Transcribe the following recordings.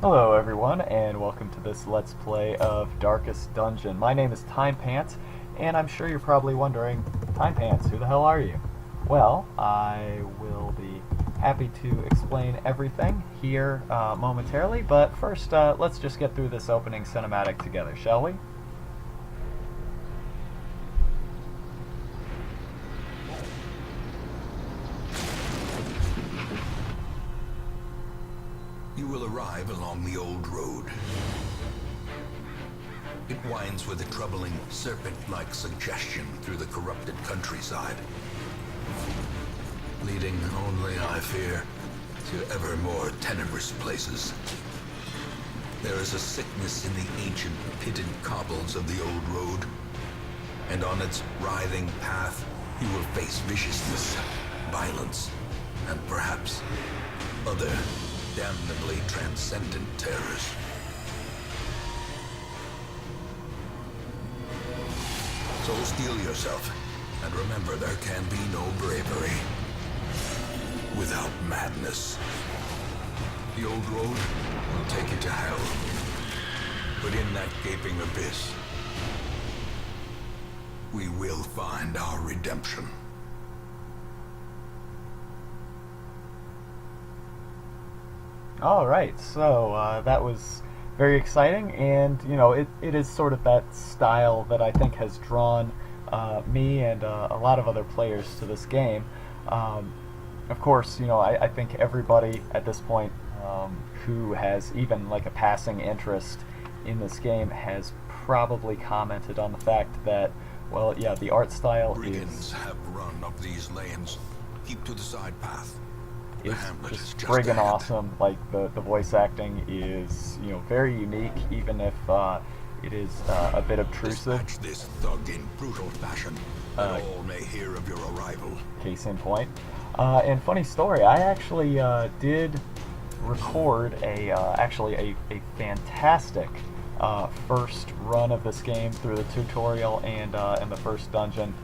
Hello everyone, and welcome to this Let's Play of Darkest Dungeon. My name is Timepants, and I'm sure you're probably wondering, Timepants, who the hell are you? Well, I will be happy to explain everything here momentarily, but first, let's just get through this opening cinematic together, shall we? You will arrive along the old road. It winds with a troubling, serpent-like suggestion through the corrupted countryside, leading only, I fear, to ever more tenebrous places. There is a sickness in the ancient, pitted cobbles of the old road, and on its writhing path, you will face viciousness, violence, and perhaps other damnably transcendent terrors. So steel yourself, and remember there can be no bravery without madness. The old road will take you to hell, but in that gaping abyss, we will find our redemption. Alright, so that was very exciting, and it is sort of that style that I think has drawn me and a lot of other players to this game. Of course, I think everybody at this point who has even like a passing interest in this game has probably commented on the fact that, well, yeah, the art style Brigands have run up these lanes. Keep to the side path. is Hamlet is just just friggin' ahead. awesome. Like the voice acting is very unique, even if it is a bit obtrusive. Dispatch this thug in brutal fashion, that all may hear of your arrival. Case in point. And funny story, I actually did record a fantastic first run of this game through the tutorial and the first dungeon,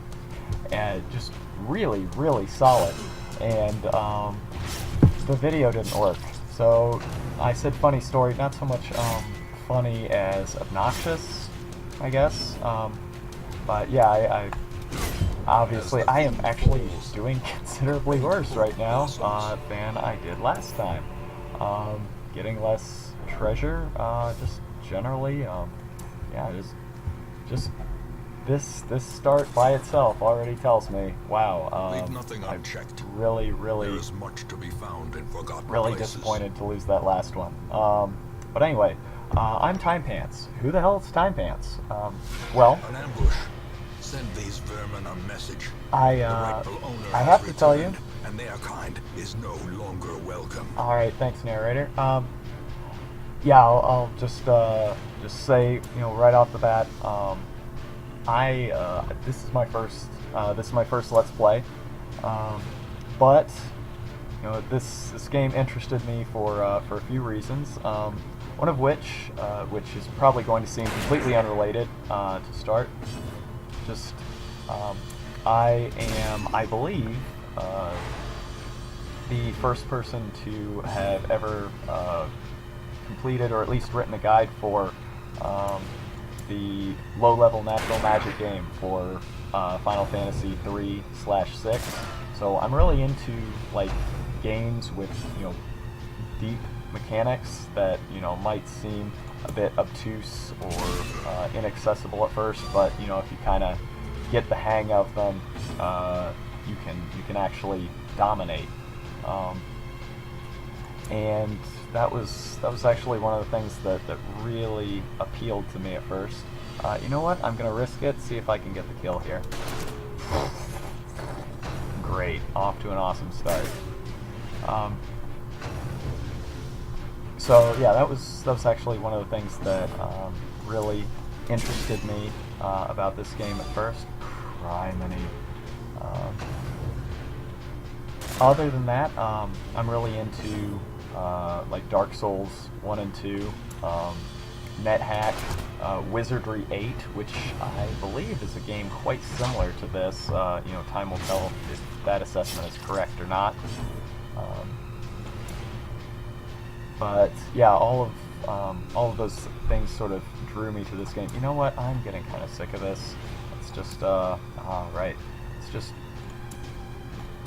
and just really solid. And the video didn't work, so I said funny story, not so much funny as obnoxious, I guess. But yeah, I obviously I am actually doing considerably worse right now than I did last time. Getting less treasure, just generally, yeah, just this start by itself already tells me, wow, Leave nothing unchecked. really There is much to be found in forgotten really places. disappointed to lose that last one. But anyway, I'm Timepants. Who the hell is Timepants? Well, An ambush. Send these vermin a message. I The rightful owner I has have to tell you. returned, and their kind is no longer welcome. All right, thanks, narrator. Yeah, I'll just say, right off the bat, this is my first Let's Play, but this game interested me for a few reasons. One of which is probably going to seem completely unrelated to start. Just I am, I believe, the first person to have ever completed or at least written a guide for the low-level natural magic game for Final Fantasy 3/6. So I'm really into like games with deep mechanics that might seem a bit obtuse or inaccessible at first, but if you kind of get the hang of them, you can actually dominate. And that was actually one of the things that really appealed to me at first. You know what? I'm gonna risk it. See if I can get the kill here. Great, off to an awesome start. So yeah, that was actually one of the things that really interested me about this game at first. Criminy. Other than that, I'm really into like Dark Souls 1 and 2, NetHack, Wizardry 8, which I believe is a game quite similar to this. Time will tell if that assessment is correct or not. But yeah, all all of those things sort of drew me to this game. You know what? I'm getting kind of sick of this. Let's just, alright. Let's just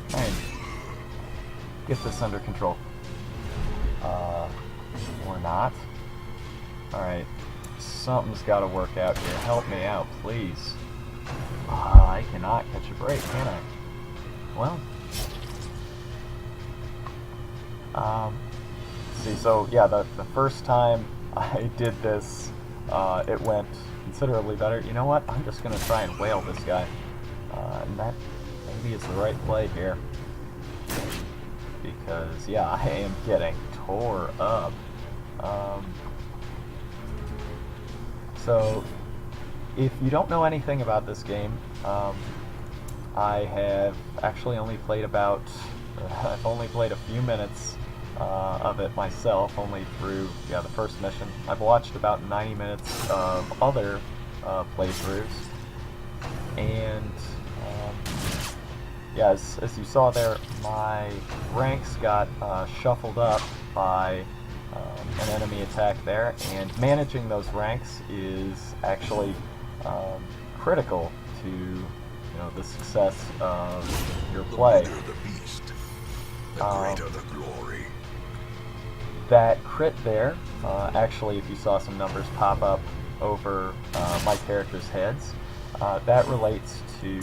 try and get this under control. Or not. Alright. Something's got to work out here. Help me out, please. I cannot catch a break, can I? Well. See, so yeah, the first time I did this, it went considerably better. You know what? I'm just going to try and whale this guy. And that maybe is the right play here. Because, yeah, I am getting tore up. So, if you don't know anything about this game, I have actually only played I've only played a few minutes of it myself, only through, the first mission. I've watched about 90 minutes of other playthroughs, and yeah, as you saw there, my ranks got shuffled up by an enemy attack there, and managing those ranks is actually critical to the success of your play. The greater the beast, the greater the glory. That crit there, actually, if you saw some numbers pop up over my characters' heads, that relates to...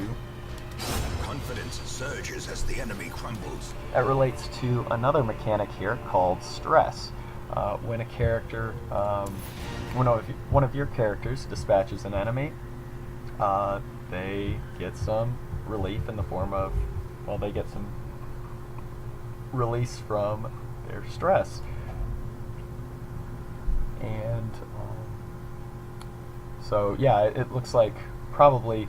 Confidence surges as the enemy crumbles. That relates to another mechanic here called stress. When a character, one of your characters dispatches an enemy, they get some relief in the form of, well, they get some release from their stress. And so, yeah, it looks like probably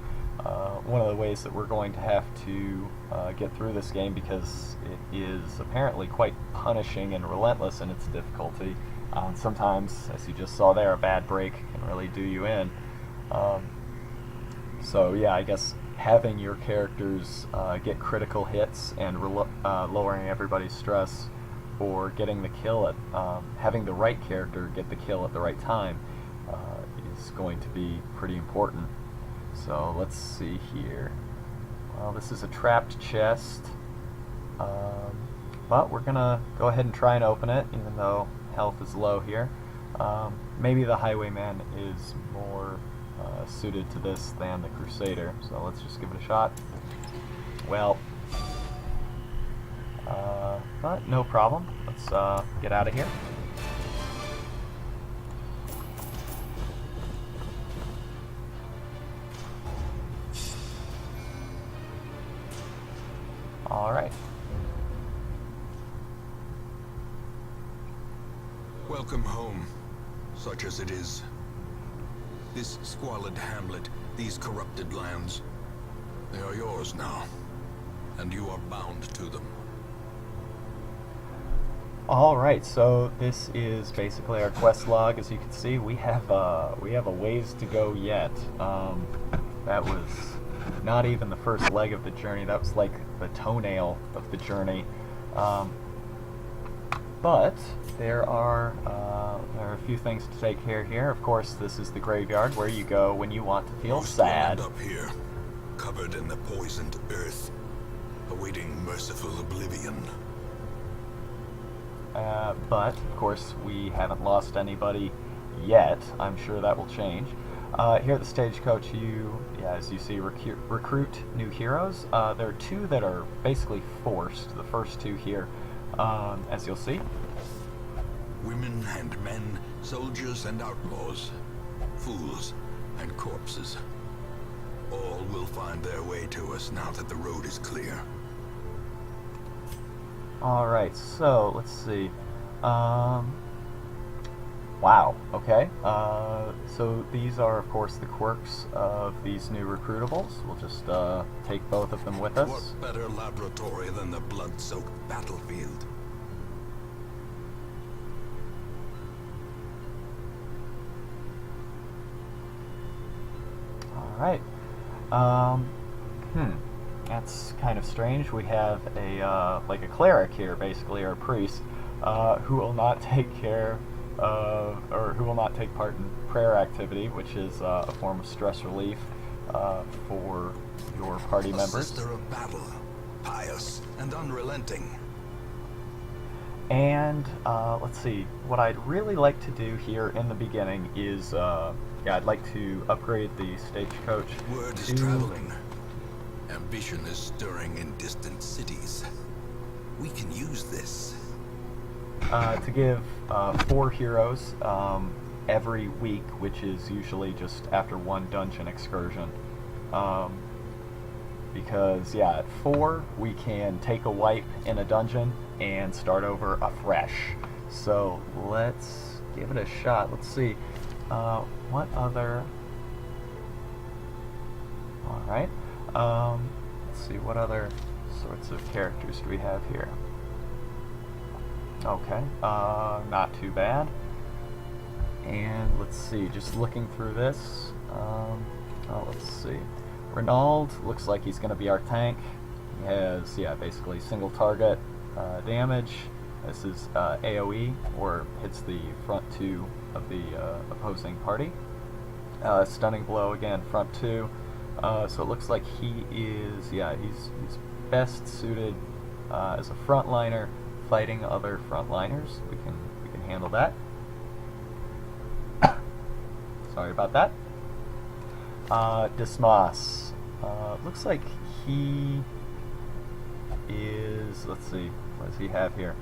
one of the ways that we're going to have to get through this game, because it is apparently quite punishing and relentless in its difficulty. Sometimes, as you just saw there, a bad break can really do you in. So yeah, I guess having your characters get critical hits and lowering everybody's stress, or getting the kill at having the right character get the kill at the right time is going to be pretty important. So let's see here. Well, this is a trapped chest, but we're gonna go ahead and try and open it, even though health is low here. Maybe the Highwayman is more suited to this than the Crusader, so let's just give it a shot. Well, but no problem. Let's get out of here. Alright. Welcome home, such as it is. This squalid hamlet, these corrupted lands, they are yours now, and you are bound to them. Alright, so this is basically our quest log. As you can see, we have a ways to go yet. That was not even the first leg of the journey. That was like the toenail of the journey. But there are a few things to take care here. Of course, this is the graveyard where you go when you want to feel sad. Up here, covered in the poisoned earth, awaiting merciful oblivion. But of course, we haven't lost anybody yet. I'm sure that will change. Here at the Stagecoach, as you see, recruit new heroes. There are two that are basically forced. The first two here, as you'll see. Women and men, soldiers and outlaws, fools and corpses. All will find their way to us now that the road is clear. Alright, so let's see. Wow, okay. So these are, of course, the quirks of these new recruitables. We'll just take both of them with us. What better laboratory than the blood-soaked battlefield? Alright. That's kind of strange. We have a like a cleric here, basically, or a priest, who will not take care or who will not take part in prayer activity, which is a form of stress relief for your party A members. sister of battle, pious and unrelenting. And let's see, what I'd really like to do here in the beginning is, I'd like to upgrade the stagecoach. Word is to traveling. Ambition is stirring in distant cities. We can use this. to give 4 heroes every week, which is usually just after one dungeon excursion. Because, yeah, at 4, we can take a wipe in a dungeon and start over afresh. So, let's give it a shot. Let's see. What other... Alright. Let's see, what other sorts of characters do we have here? Okay, not too bad. And let's see, just looking through this. Let's see. Renaud looks like he's going to be our tank. He has, basically single target damage. This is AoE, or hits the front 2 of the opposing party. Stunning blow again, front 2. So it looks like he is, he's best suited as a frontliner, fighting other frontliners. We can handle that. Sorry about that. Dismas. Looks like he is, let's see, what does he have here?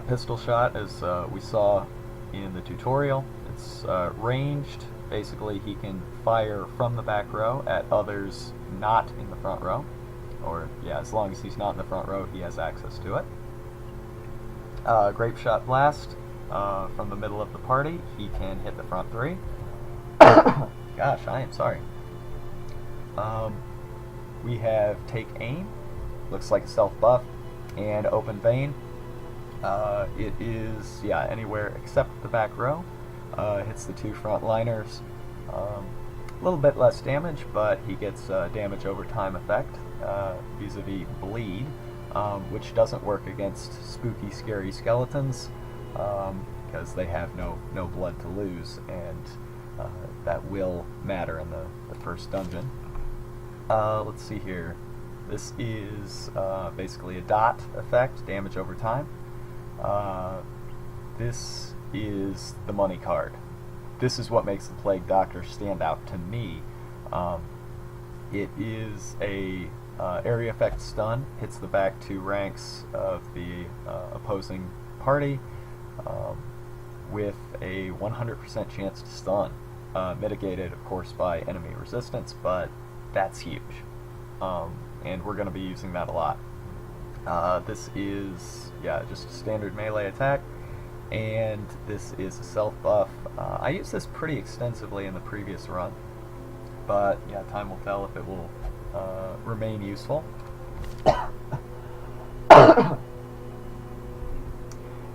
Pistol shot, as we saw in the tutorial. It's ranged. Basically, he can fire from the back row at others not in the front row. Or, as long as he's not in the front row, he has access to it. Grape shot blast. From the middle of the party, he can hit the front 3. Gosh, I am sorry. We have take aim. Looks like a self buff. And open vein. It is, anywhere except the back row. Hits the 2 frontliners. A little bit less damage, but he gets damage over time effect vis-a-vis bleed, which doesn't work against spooky, scary skeletons because they have no blood to lose, and that will matter in the first dungeon. Let's see here. This is basically a dot effect, damage over time. This is the money card. This is what makes the Plague Doctor stand out to me. It is a area effect stun, hits the back 2 ranks of the opposing party with a 100% chance to stun. Mitigated, of course, by enemy resistance, but that's huge. And we're going to be using that a lot. This is, just a standard melee attack. And this is a self buff. I used this pretty extensively in the previous run, but time will tell if it will remain useful.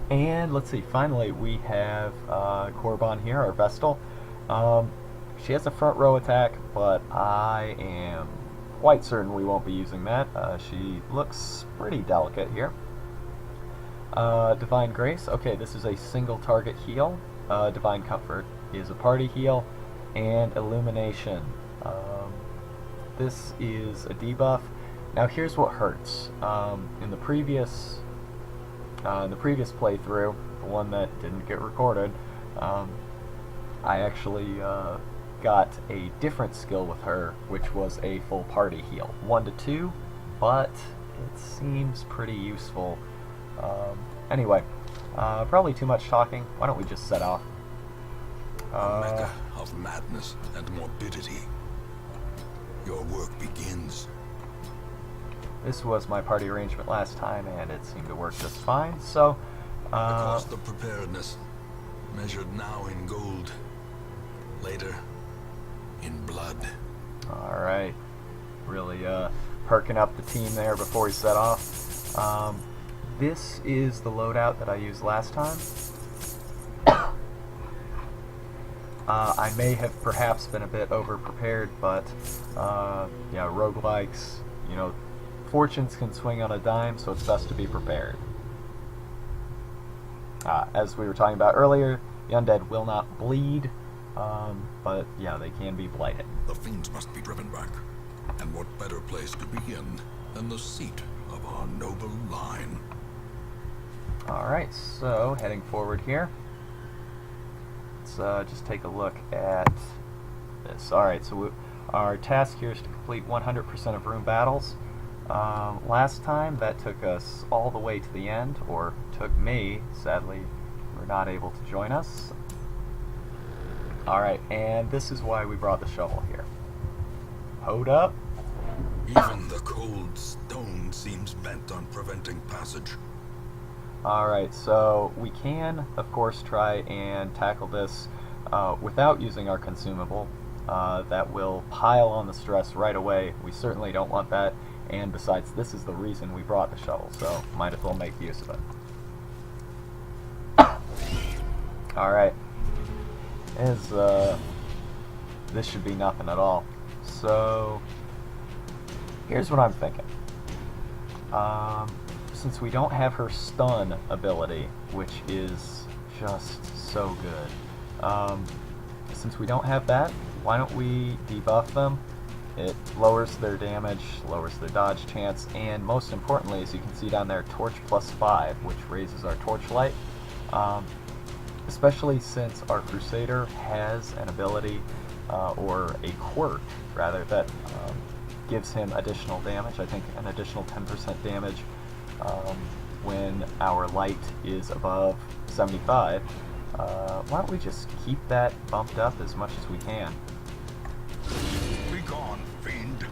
And let's see, finally we have Korban here, our Vestal. She has a front row attack, but I am quite certain we won't be using that. She looks pretty delicate here. Divine Grace. Okay, this is a single target heal. Divine Comfort is a party heal. And Illumination. This is a debuff. Now here's what hurts. In the previous playthrough, the one that didn't get recorded, I actually got a different skill with her, which was a full party heal. 1 to 2, but it seems pretty useful. Anyway, probably too much talking. Why don't we just set off? A mecca of madness and morbidity. Your work begins. This was my party arrangement last time, and it seemed to work just fine. So, The cost of preparedness, measured now in gold, later in blood. all right, really perking up the team there before we set off. This is the loadout that I used last time. I may have perhaps been a bit over-prepared, but roguelikes, fortunes can swing on a dime, so it's best to be prepared. As we were talking about earlier, the undead will not bleed, but yeah, they can be blighted. The fiends must be driven back. And what better place to begin than the seat of our noble line? Alright, so heading forward here. Let's just take a look at this. Alright, so our task here is to complete 100% of room battles. Last time that took us all the way to the end, or took me. Sadly, we're not able to join us. Alright, and this is why we brought the shovel here. Hold up. Even the cold stone seems bent on preventing passage. Alright, so we can, of course, try and tackle this without using our consumable. That will pile on the stress right away. We certainly don't want that, and besides, this is the reason we brought the shovel, so might as well make use of it. Alright. This should be nothing at all. So, here's what I'm thinking. Since we don't have her stun ability, which is just so good, since we don't have that, why don't we debuff them? It lowers their damage, lowers their dodge chance, and most importantly, as you can see down there, torch +5, which raises our torchlight. Especially since our Crusader has an ability, or a quirk, rather, that gives him additional damage. I think an additional 10% damage when our light is above 75. Why don't we just keep that bumped up as much as we can? Be gone, fiend.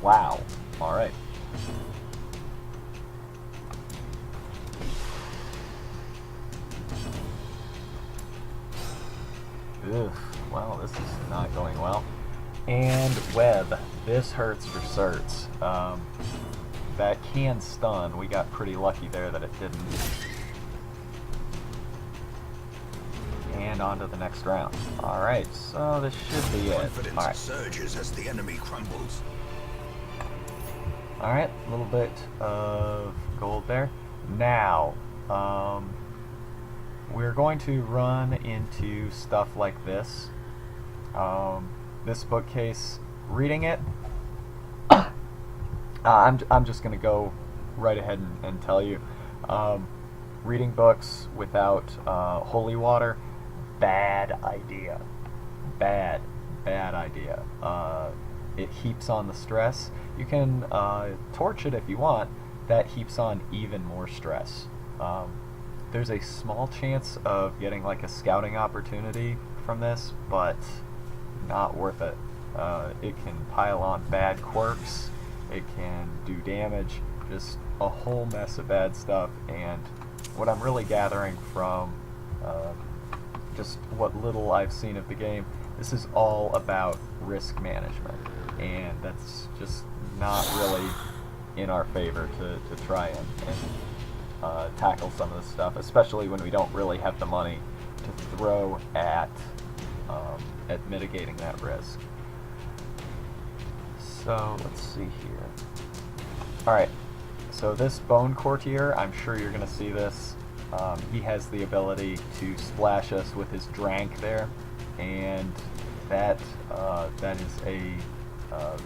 Wow. Alright. Ugh. Well, this is not going well. And web. This hurts for certs. That can stun. We got pretty lucky there that it didn't. And on to the next round. Alright, so this should be it. Confidence Alright. surges as the enemy crumbles. Alright, a little bit of gold there. Now, we're going to run into stuff like this. This bookcase, reading it, I'm just going to go right ahead and tell you. Reading books without holy water, bad idea. Bad idea. It heaps on the stress. You can torch it if you want. That heaps on even more stress. There's a small chance of getting like a scouting opportunity from this, but not worth it. It can pile on bad quirks, it can do damage, just a whole mess of bad stuff. And what I'm really gathering from just what little I've seen of the game, this is all about risk management, and that's just not really in our favor to try and tackle some of this stuff, especially when we don't really have the money to throw at mitigating that risk. So let's see here. Alright, so this Bone Courtier, I'm sure you're going to see this. He has the ability to splash us with his drank there, and that is a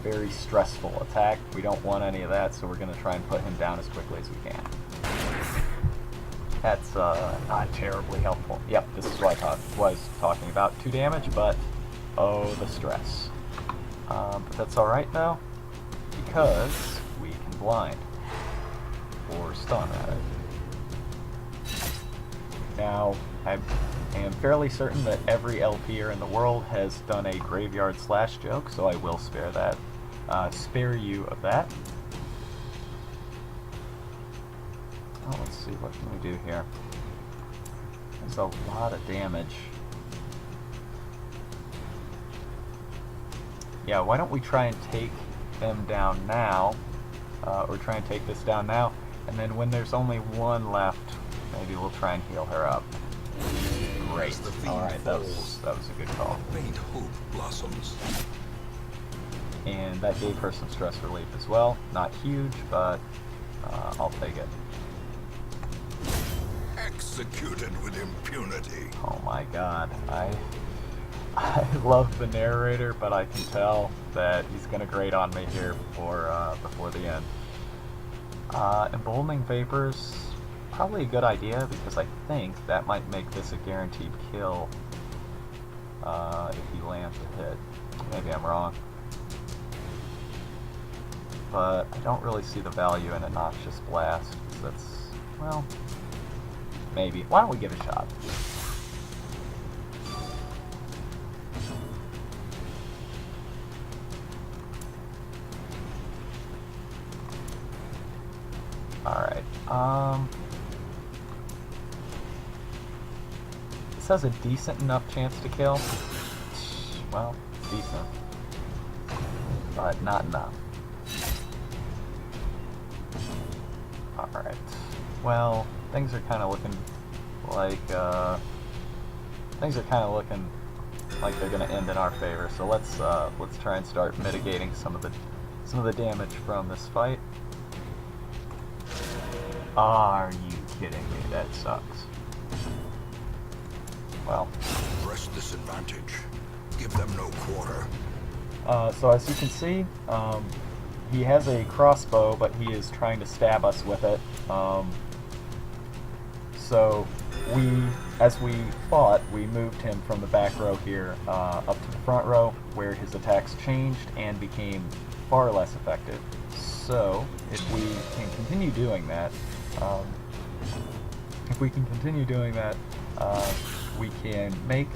very stressful attack. We don't want any of that, so we're going to try and put him down as quickly as we can. That's not terribly helpful. Yep, this is what I was talking about. 2 damage, but oh, the stress. But that's alright though, because we can blind. Or stun, rather. Now, I am fairly certain that every LPer in the world has done a graveyard slash joke, so I will spare that. Spare you of that. Oh, let's see, what can we do here? There's a lot of damage. Yeah, why don't we try and take them down now, or try and take this down now, and then when there's only one left, maybe we'll try and heal her up. Great. Alright, that was a good call. Faint hope blossoms. And that gave her some stress relief as well. Not huge, but I'll take it. executed with impunity. Oh my god, I love the narrator, but I can tell that he's gonna grate on me here before the end. Emboldening Vapors, probably a good idea, because I think that might make this a guaranteed kill if he lands a hit. Maybe I'm wrong. But I don't really see the value in a Noxious Blast, because that's, well, maybe. Why don't we give it a shot? Alright, this has a decent enough chance to kill. Well, decent. But not enough. Alright. Well, things are kind of looking like, they're going to end in our favor. So let's try and start mitigating some of the damage from this fight. Are you kidding me? That sucks. Well. Press this advantage. Give them no quarter. So as you can see, he has a crossbow, but he is trying to stab us with it. So as we fought, we moved him from the back row here up to the front row, where his attacks changed and became far less effective. So if we can continue doing that, we can make,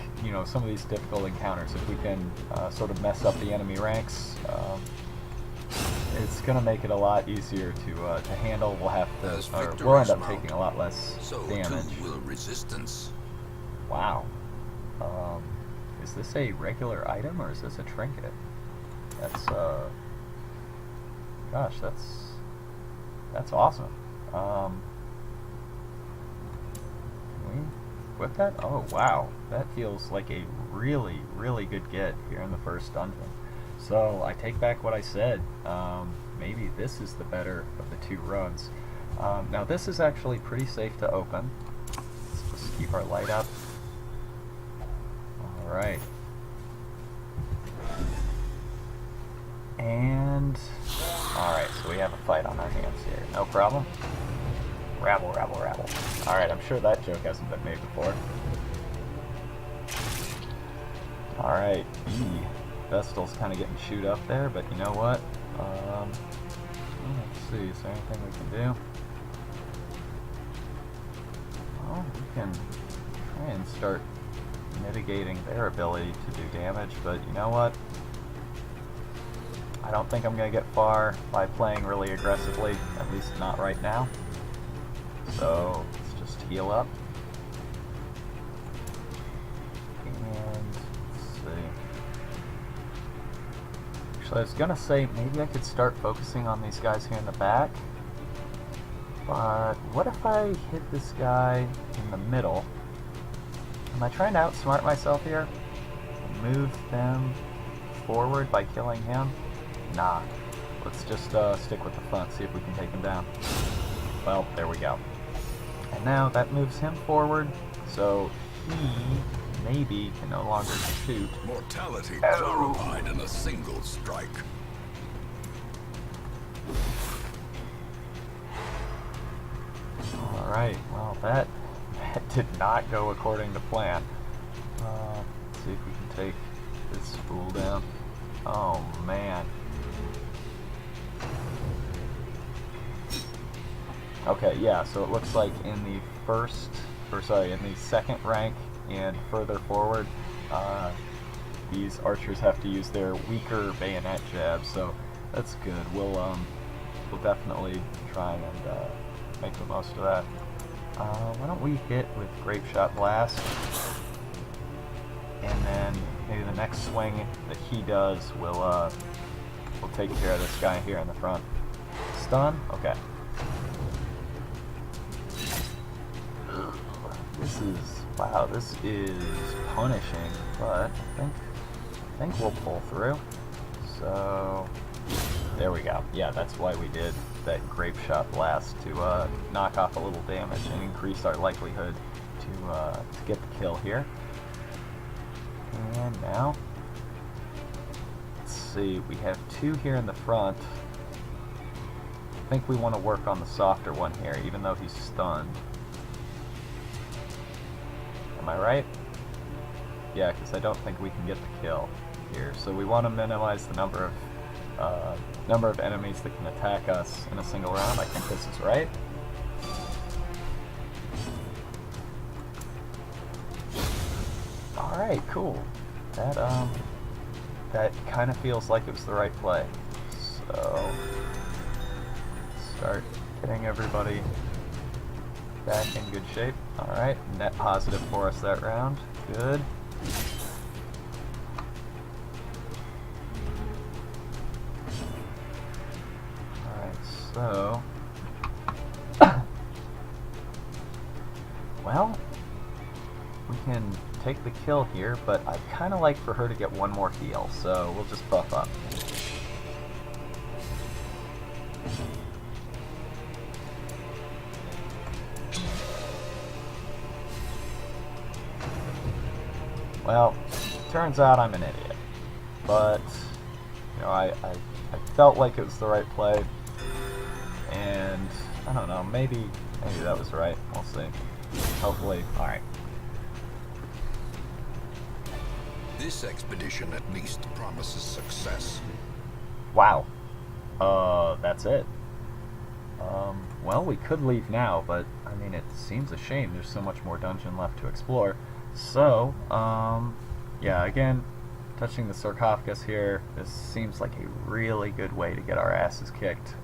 some of these difficult encounters. If we can sort of mess up the enemy ranks, it's going to make it a lot easier to handle. We'll end up taking a lot less damage. So too will resistance. Wow. Is this a regular item or is this a trinket? That's gosh, that's awesome. Can we equip that? Oh wow, that feels like a really, really good get here in the first dungeon. So I take back what I said. Maybe this is the better of the two runs. Now this is actually pretty safe to open. Let's just keep our light up. Alright. And alright, so we have a fight on our hands here. No problem. Rabble, rabble, rabble. Alright, I'm sure that joke hasn't been made before. Alright, Vestal's kind of getting chewed up there, but you know what? Let's see, is there anything we can do? Well, we can try and start mitigating their ability to do damage, but you know what? I don't think I'm going to get far by playing really aggressively, at least not right now. So, let's just heal up. And, let's see. Actually, I was going to say maybe I could start focusing on these guys here in the back. But what if I hit this guy in the middle? Am I trying to outsmart myself here? Move them forward by killing him? Nah. Let's just stick with the front, see if we can take him down. Well, there we go. And now that moves him forward, so he maybe can no longer shoot. Mortality glorified in a single strike. Alright, well that did not go according to plan. Let's see if we can take this fool down. Oh man. Okay, yeah, so it looks like in the second rank and further forward, these archers have to use their weaker bayonet jabs, so that's good. We'll definitely try and make the most of that. Why don't we hit with Grape Shot Blast, and then maybe the next swing that he does will take care of this guy here in the front. Stun? Okay. This is punishing, but I think we'll pull through. So there we go. Yeah, that's why we did that grape shot blast to knock off a little damage and increase our likelihood to get the kill here. And now, let's see, we have 2 here in the front. I think we want to work on the softer one here, even though he's stunned. Am I right? Yeah, because I don't think we can get the kill here. So we want to minimize the number of enemies that can attack us in a single round. I think this is right. All right, cool. That kind of feels like it was the right play. So start getting everybody back in good shape. All right, net positive for us that round. Good. All right, so well, we can take the kill here, but I'd kind of like for her to get one more heal, so we'll just buff up. Well, turns out I'm an idiot, but you know, I felt like it was the right play, and I don't know, maybe that was right. We'll see. Hopefully, all right. This expedition at least promises success. Wow. That's it. Well, we could leave now, but I mean, it seems a shame. There's so much more dungeon left to explore. So, yeah, again, touching the sarcophagus here, this seems like a really good way to get our asses kicked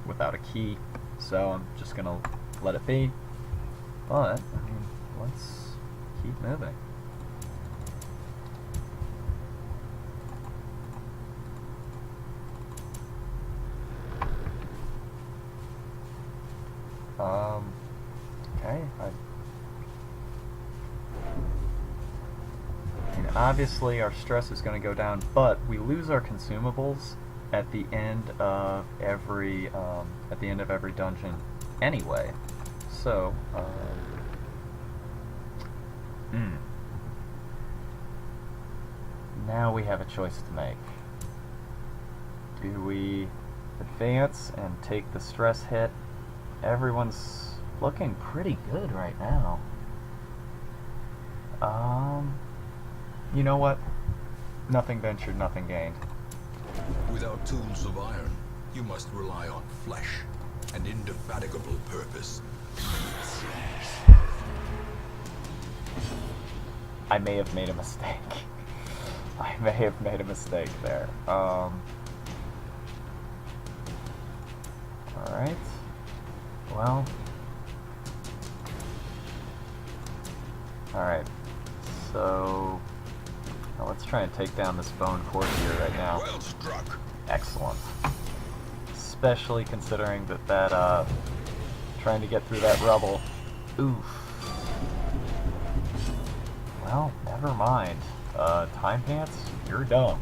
without a key. So I'm just gonna let it be. But, I mean, let's keep moving. Okay, I mean, obviously our stress is going to go down, but we lose our consumables at the end of every dungeon anyway. So, now we have a choice to make. Do we advance and take the stress hit? Everyone's looking pretty good right now. You know what? Nothing ventured, nothing gained. Without tools of iron, you must rely on flesh and indefatigable purpose. I may have made a mistake. I may have made a mistake there. Alright. Well. Alright. So, now let's try and take down this bone courtier right now. Well struck. Excellent. Especially considering that trying to get through that rubble. Oof. Well, never mind. Timepants, you're dumb.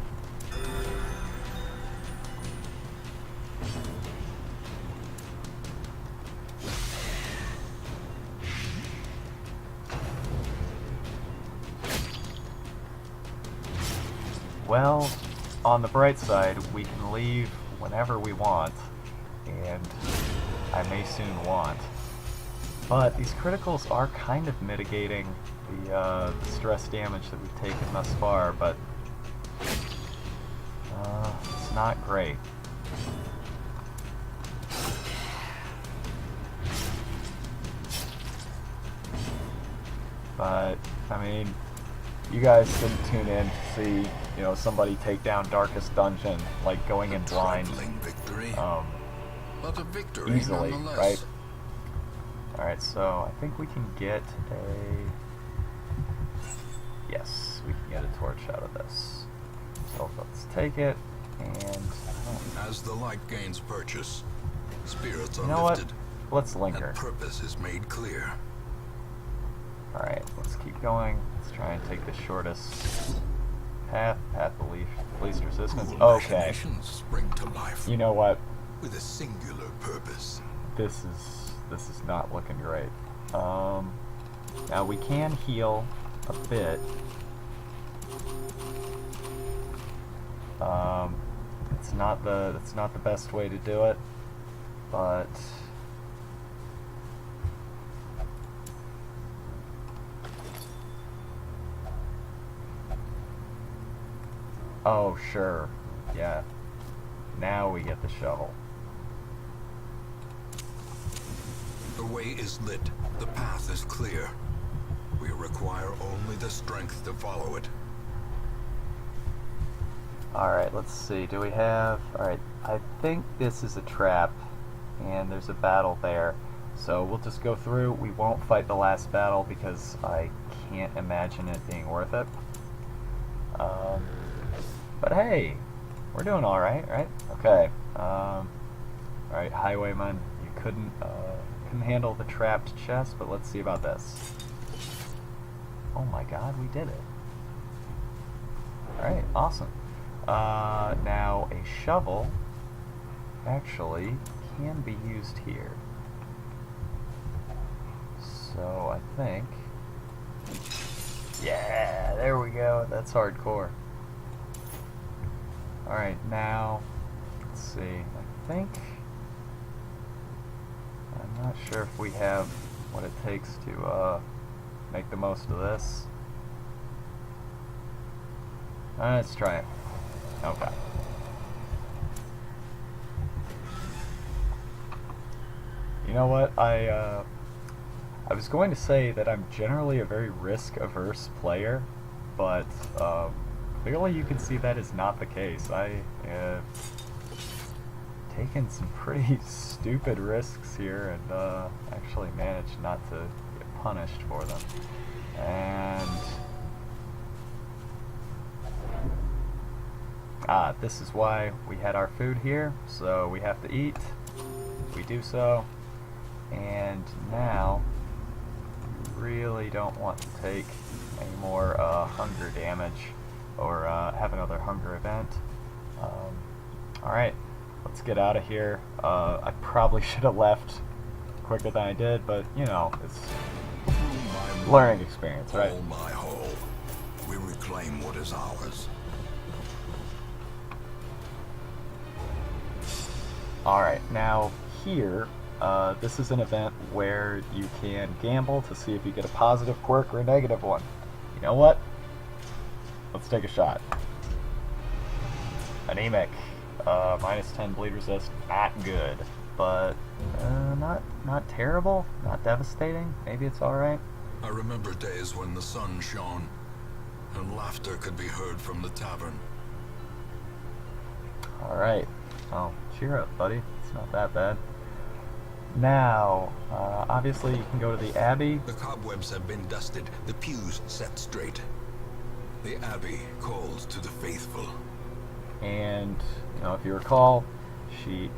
Well, on the bright side, we can leave whenever we want, and I may soon want. But these criticals are kind of mitigating the stress damage that we've taken thus far, but it's not great. But, I mean, you guys didn't tune in to see, you know, somebody take down Darkest Dungeon, like going in blind, Victory, but a victory easily, nonetheless. right? Alright, so I think we can get a... Yes, we can get a torch out of this. So let's take it, and... As the light gains purchase, spirits You are know what? lifted, Let's linger. and purpose is made clear. Alright, let's keep going. Let's try and take the shortest path of least resistance. Cool Okay. machinations spring to life. You know what? with a singular purpose. This is not looking great. Now we can heal a bit. It's not the best way to do it, but oh sure, yeah. Now we get the shovel. The way is lit. The path is clear. We require only the strength to follow it. Alright, let's see. Do we have... Alright, I think this is a trap, and there's a battle there. So we'll just go through. We won't fight the last battle because I can't imagine it being worth it. But hey, we're doing alright, right? Okay. Alright, Highwayman, you couldn't handle the trapped chest, but let's see about this. Oh my god, we did it. Alright, awesome. Now a shovel actually can be used here. So I think... Yeah, there we go. That's hardcore. Alright, now, let's see. I think... I'm not sure if we have what it takes to make the most of this. Let's try it. Okay. You know what? I was going to say that I'm generally a very risk-averse player, but clearly you can see that is not the case. I taken some pretty stupid risks here and actually managed not to get punished for them. And this is why we had our food here, so we have to eat. We do so. And now, we really don't want to take any more hunger damage or have another hunger event. Alright, let's get out of here. I probably should have left quicker than I did, but you know, it's learning experience, right? All my whole. We reclaim what is ours. Alright, now here, this is an event where you can gamble to see if you get a positive quirk or a negative one. You know what? Let's take a shot. Anemic. Minus 10 bleed resist. Not good. But, not terrible. Not devastating. Maybe it's alright. I remember days when the sun shone and laughter could be heard from the tavern. Alright. Oh, cheer up, buddy. It's not that bad. Now, obviously you can go to the Abbey. The cobwebs have been dusted, the pews set straight. The Abbey calls to the faithful. And, you know, if you recall, she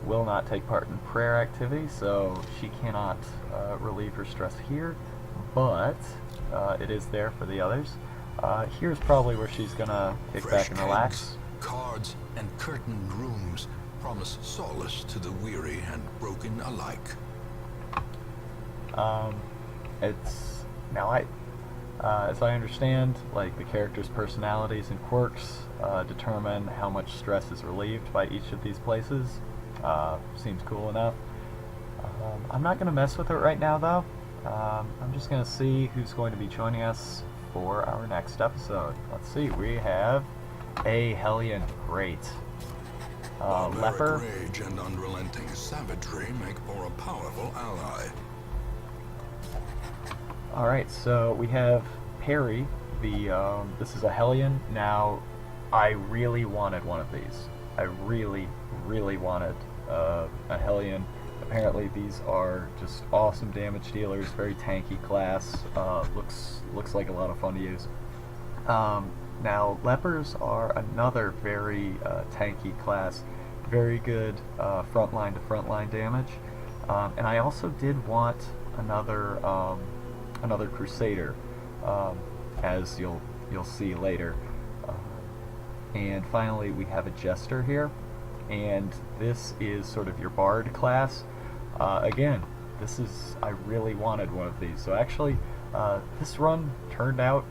will not take part in prayer activity, so she cannot relieve her stress here, but it is there for the others. Here's probably where she's gonna kick back and relax. Kegs, cards, and curtained rooms promise solace to the weary and broken alike. It's now as I understand, like the characters' personalities and quirks determine how much stress is relieved by each of these places. Seems cool enough. I'm not gonna mess with it right now, though. I'm just gonna see who's going to be joining us for our next episode. Let's see. We have a Hellion. Great. Leper. Rage and unrelenting savagery make for a powerful ally. Alright, so we have Perry, this is a Hellion. Now, I really wanted one of these. I really, really wanted a Hellion. Apparently these are just awesome damage dealers, very tanky class, looks like a lot of fun to use. Now, Lepers are another very tanky class, very good frontline to frontline damage, and I also did want another Crusader, as you'll see later. And finally, we have a Jester here. and this is sort of your bard class. Again, I really wanted one of these, so actually this run turned out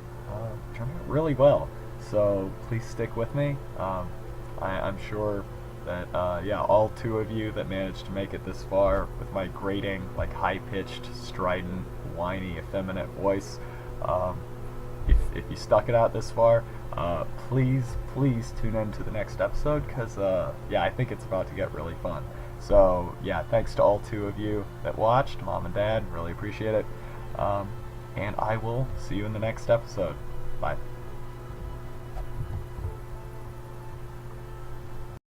really well. So please stick with me. I'm sure that yeah, all 2 of you that managed to make it this far with my grating, like high-pitched, strident, whiny, effeminate voice, if you stuck it out this far, please tune in to the next episode, because yeah, I think it's about to get really fun. So yeah, thanks to all 2 of you that watched, Mom and Dad, really appreciate it. And I will see you in the next episode. Bye.